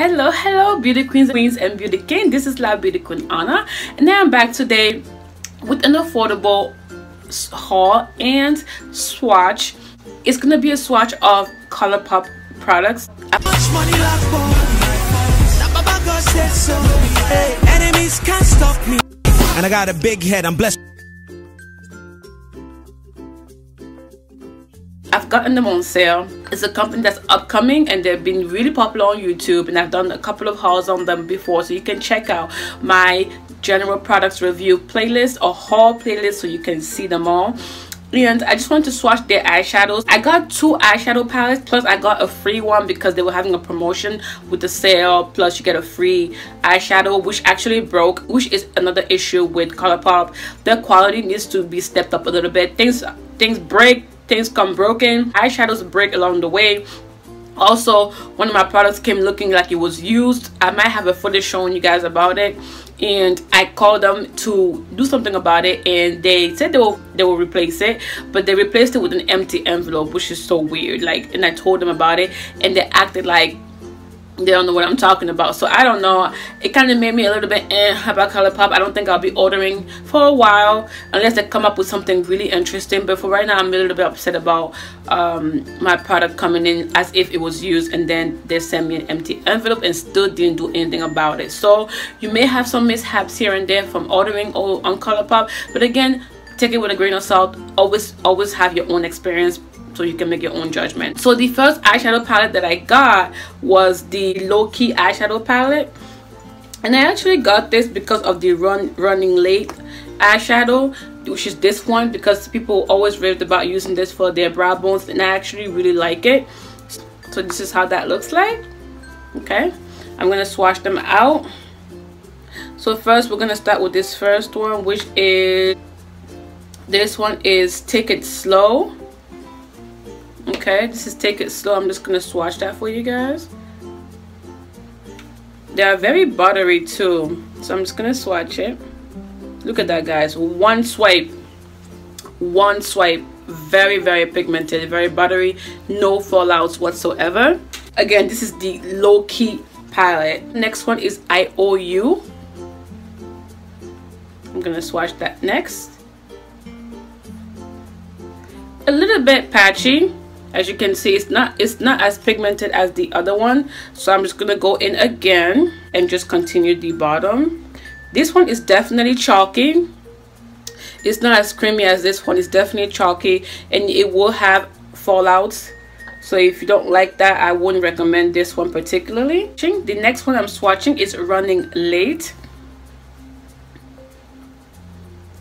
Hello beauty queens and beauty king. This is La Beauty Queen Anna, and I'm back today with an affordable haul and swatch. It's gonna be a swatch of Colourpop products. Enemies can't stop me, and I got a big head. I'm blessed. I've gotten them on sale. It's a company that's upcoming and they've been really popular on YouTube, and I've done a couple of hauls on them before, so you can check out my general products review playlist or haul playlist so you can see them all. And I just wanted to swatch their eyeshadows. I got 2 eyeshadow palettes, plus I got a free one because they were having a promotion with the sale, plus you get a free eyeshadow, which actually broke, which is another issue with Colourpop. Their quality needs to be stepped up a little bit. Things break, things come broken, eyeshadows break along the way. Also, one of my products came looking like it was used. I might have a footage showing you guys about it, and I called them to do something about it, and they said they will replace it, but they replaced it with an empty envelope, which is so weird. Like, and I told them about it, and they acted like they don't know what I'm talking about. So I don't know, it kind of made me a little bit about Colourpop. I don't think I'll be ordering for a while unless they come up with something really interesting, but for right now I'm a little bit upset about my product coming in as if it was used, and then they sent me an empty envelope and still didn't do anything about it. So you may have some mishaps here and there from ordering on Colourpop, but again, take it with a grain of salt. Always have your own experience so you can make your own judgment. So the first eyeshadow palette that I got was the low-key eyeshadow palette, and I actually got this because of the running late eyeshadow, which is this one, because people always raved about using this for their brow bones, and I actually really like it. So this is how that looks like. Okay, I'm gonna swatch them out. So first we're gonna start with this first one, which is Take It Slow. Okay, this is Take It Slow. I'm just gonna swatch that for you guys. They are very buttery too, so I'm just gonna swatch it. Look at that, guys. One swipe, very pigmented, very buttery, no fallouts whatsoever. Again, this is the low-key palette. Next one is I Owe You. I'm gonna swatch that next. A little bit patchy. As you can see, it's not as pigmented as the other one, so I'm just gonna go in again and just continue the bottom. This one is definitely chalky. It's not as creamy as this one. It's definitely chalky, and it will have fallouts, so if you don't like that, I wouldn't recommend this one particularly. The next one I'm swatching is Running Late.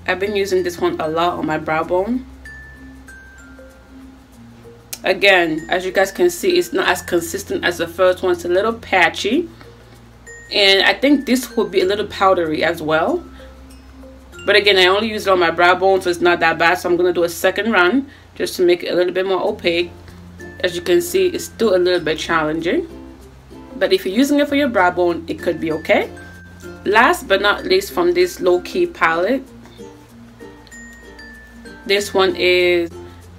I've been using this one a lot on my brow bone. Again, as you guys can see, it's not as consistent as the first one. It's a little patchy, and I think this would be a little powdery as well, but again, I only use it on my brow bone, so it's not that bad. So I'm going to do a second run just to make it a little bit more opaque. As you can see, it's still a little bit challenging, but if you're using it for your brow bone, it could be okay. Last but not least, from this low-key palette, this one is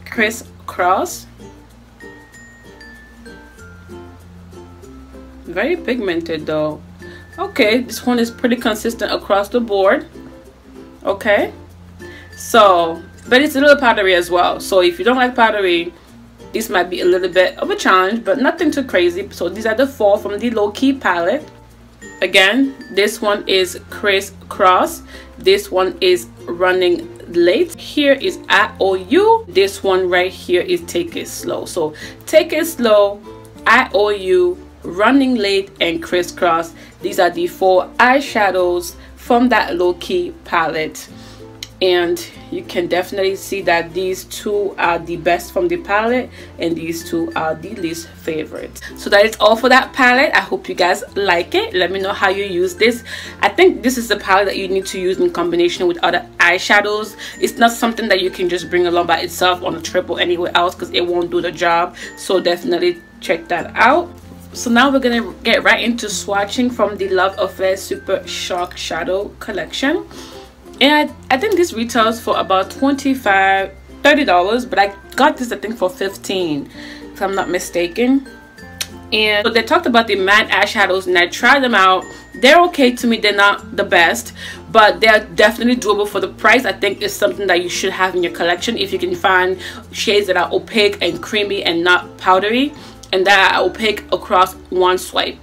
Crisscross. Very pigmented though. Okay, this one is pretty consistent across the board. Okay, so, but it's a little powdery as well, so if you don't like powdery, this might be a little bit of a challenge, but nothing too crazy. So these are the 4 from the low-key palette. Again, this one is Crisscross, this one is Running Late, here is I Owe You, this one right here is Take It Slow. So Take It Slow, I Owe You, Running Late, and Crisscross. These are the 4 eyeshadows from that low-key palette, and you can definitely see that these 2 are the best from the palette and these 2 are the least favorite. So that is all for that palette. I hope you guys like it. Let me know how you use this. I think this is the palette that you need to use in combination with other eyeshadows. It's not something that you can just bring along by itself on a trip or anywhere else, because it won't do the job. So definitely check that out. So now we're gonna get right into swatching from the Love Affair Super Shock Shadow collection, and I think this retails for about $25–30, but I got this I think for $15 if I'm not mistaken. And so they talked about the matte eyeshadows, and I tried them out. They're okay to me. They're not the best, but they're definitely doable for the price. I think it's something that you should have in your collection if you can find shades that are opaque and creamy and not powdery, and that are opaque across one swipe.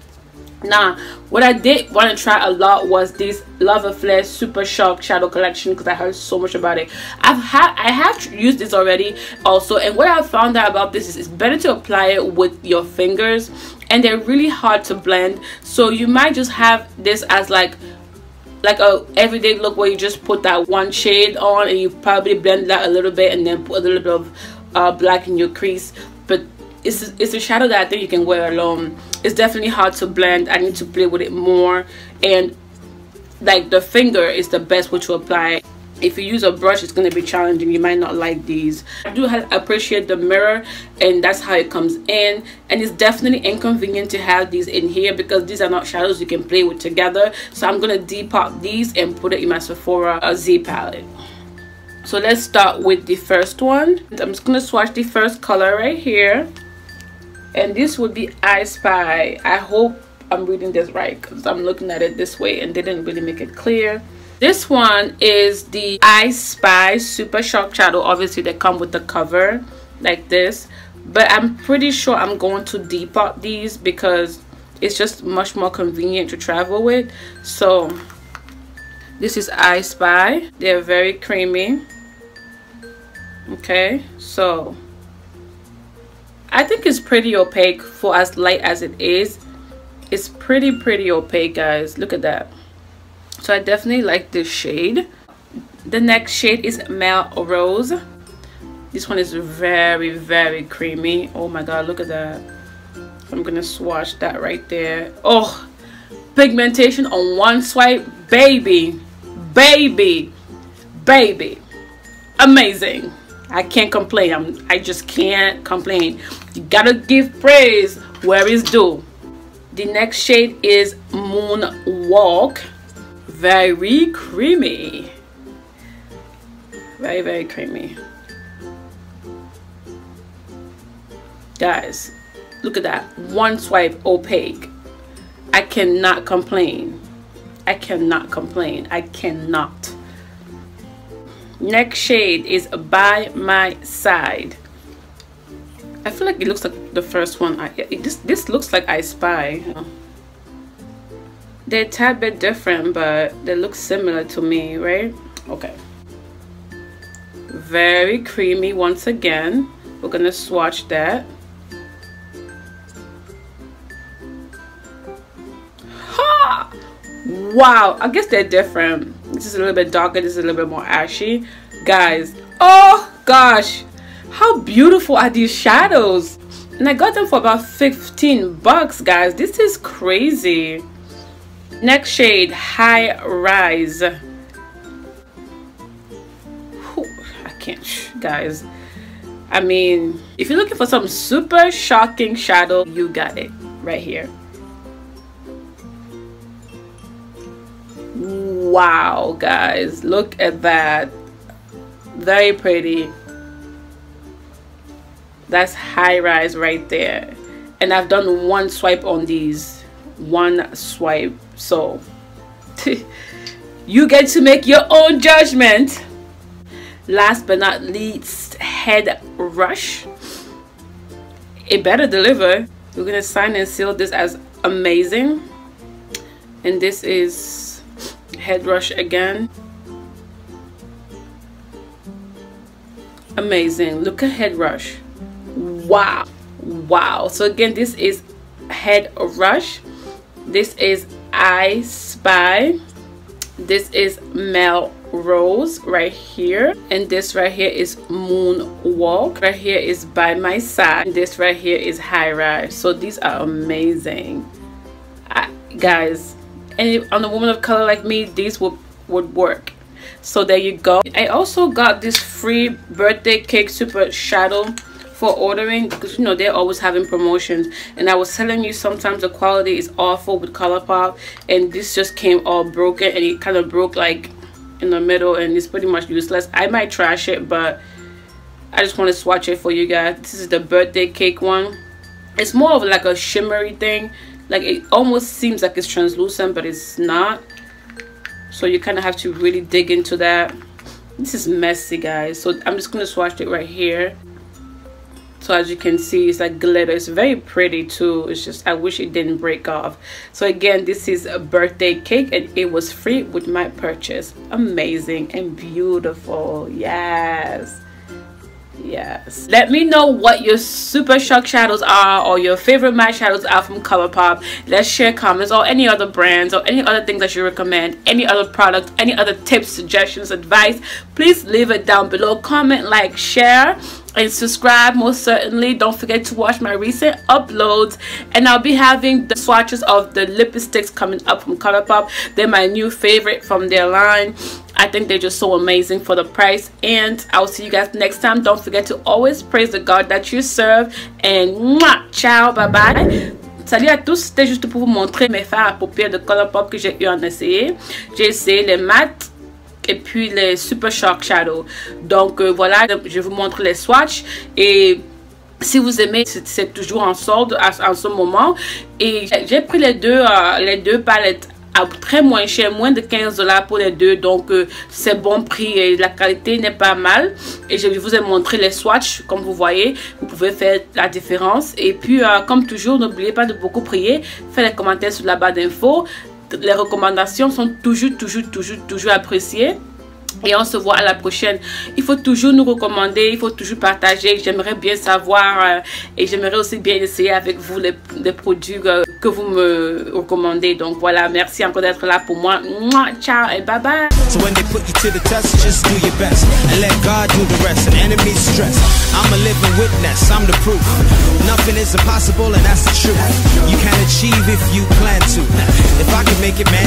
Now, what I did want to try a lot was this Love Flare Super Shock Shadow Collection, because I heard so much about it. I have used this already also, and what I found out about this is it's better to apply it with your fingers, and they're really hard to blend. So you might just have this as like a everyday look where you just put that one shade on and you probably blend that a little bit and then put a little bit of black in your crease. But it's a shadow that I think you can wear alone. It's definitely hard to blend. I need to play with it more, and like the finger is the best way to apply. If you use a brush, it's going to be challenging. You might not like these. I do appreciate the mirror, and that's how it comes in. And it's definitely inconvenient to have these in here because these are not shadows you can play with together. So I'm going to Depop these and put it in my Sephora Z palette. So let's start with the first one. I'm just going to swatch the first color right here, and this would be I Spy. I hope I'm reading this right because I'm looking at it this way and they didn't really make it clear. This one is the I Spy Super Shock Shadow. Obviously they come with the cover like this, but I'm pretty sure I'm going to Depop these because it's just much more convenient to travel with. So this is I Spy. They're very creamy. Okay, so I think it's pretty opaque for as light as it is. It's pretty opaque, guys. Look at that. So I definitely like this shade. The next shade is Melrose. This one is very creamy. Oh my god, look at that. I'm gonna swatch that right there. Oh, pigmentation on one swipe, baby, amazing. I can't complain. I just can't complain. You gotta give praise where it's due. The next shade is Moonwalk. Very creamy. Very creamy. Guys, look at that. One swipe opaque. I cannot complain. I cannot. Next shade is By My Side. I feel like it looks like the first one. This looks like I Spy. They're a tad bit different, but they look similar to me, right? Okay. Very creamy once again. We're gonna swatch that. Ha! Wow, I guess they're different. This is a little bit darker, this is a little bit more ashy. Guys, oh gosh, how beautiful are these shadows? And I got them for about 15 bucks, guys. This is crazy. Next shade, High Rise. I can't, guys. I mean, if you're looking for some super shocking shadow, you got it right here. Wow, guys, look at that. Very pretty. That's High Rise right there. And I've done one swipe on these. One swipe. So you get to make your own judgment. Last but not least, Head Rush. It better deliver. We're gonna sign and seal this as amazing. And this is Head Rush again. Amazing. Look at Head Rush. Wow. So again, this is Head Rush. This is I Spy. This is Melrose right here, and this right here is Moonwalk. Right here is By My Side. This right here is High Rise. So these are amazing, guys. And on a woman of color like me, these would work. So there you go. I also got this free birthday cake super shadow for ordering, because you know they're always having promotions, and I was telling you sometimes the quality is awful with Colourpop, and this just came all broken, and it kind of broke like in the middle, and it's pretty much useless. I might trash it, but I just want to swatch it for you guys. This is the birthday cake one. It's more of like a shimmery thing. Like it almost seems like it's translucent, but it's not. So you kind of have to really dig into that. This is messy, guys. So I'm just gonna swatch it right here. So as you can see, it's like glitter. It's very pretty too. It's just I wish it didn't break off. So again, this is a birthday cake and it was free with my purchase. Amazing and beautiful. Yes. Yes, let me know what your super shock shadows are or your favorite matte shadows are from Colourpop. Let's share comments, or any other brands or any other things that you recommend, any other product, any other tips, suggestions, advice. Please leave it down below. Comment, like, share, and subscribe. Most certainly don't forget to watch my recent uploads, and I'll be having the swatches of the lipsticks coming up from Colourpop. They're my new favorite from their line. I think they're just so amazing for the price, and I'll see you guys next time. Don't forget to always praise the God that you serve, and mwah, ciao, bye bye. Salut à tous, c'était juste pour vous montrer mes fards à paupières de Colourpop que j'ai eu en essayer. J'ai essayé les mattes et puis les super shock shadow. Donc voilà, je vous montre les swatchs, et si vous aimez, c'est toujours en solde en ce moment, et j'ai pris les deux palettes à très moins cher, moins de 15 $ pour les deux, donc c'est bon prix et la qualité n'est pas mal. Et je vous ai montré les swatchs, comme vous voyez, vous pouvez faire la différence. Et puis comme toujours, n'oubliez pas de beaucoup prier, faites les commentaires sur la barre d'infos. Les recommandations sont toujours appréciées. Et on se voit à la prochaine. Il faut toujours nous recommander, il faut toujours partager. J'aimerais bien savoir et j'aimerais aussi bien essayer avec vous les produits que vous me recommandez. Donc voilà, merci encore d'être là pour moi. Mouah, ciao et bye bye. So when they put you to the test, just do your best and let God do the rest. And enemies stress, I'm a living witness, I'm the proof. Nothing is impossible, and that's the truth. You can achieve if you plan to. If I can make it, man,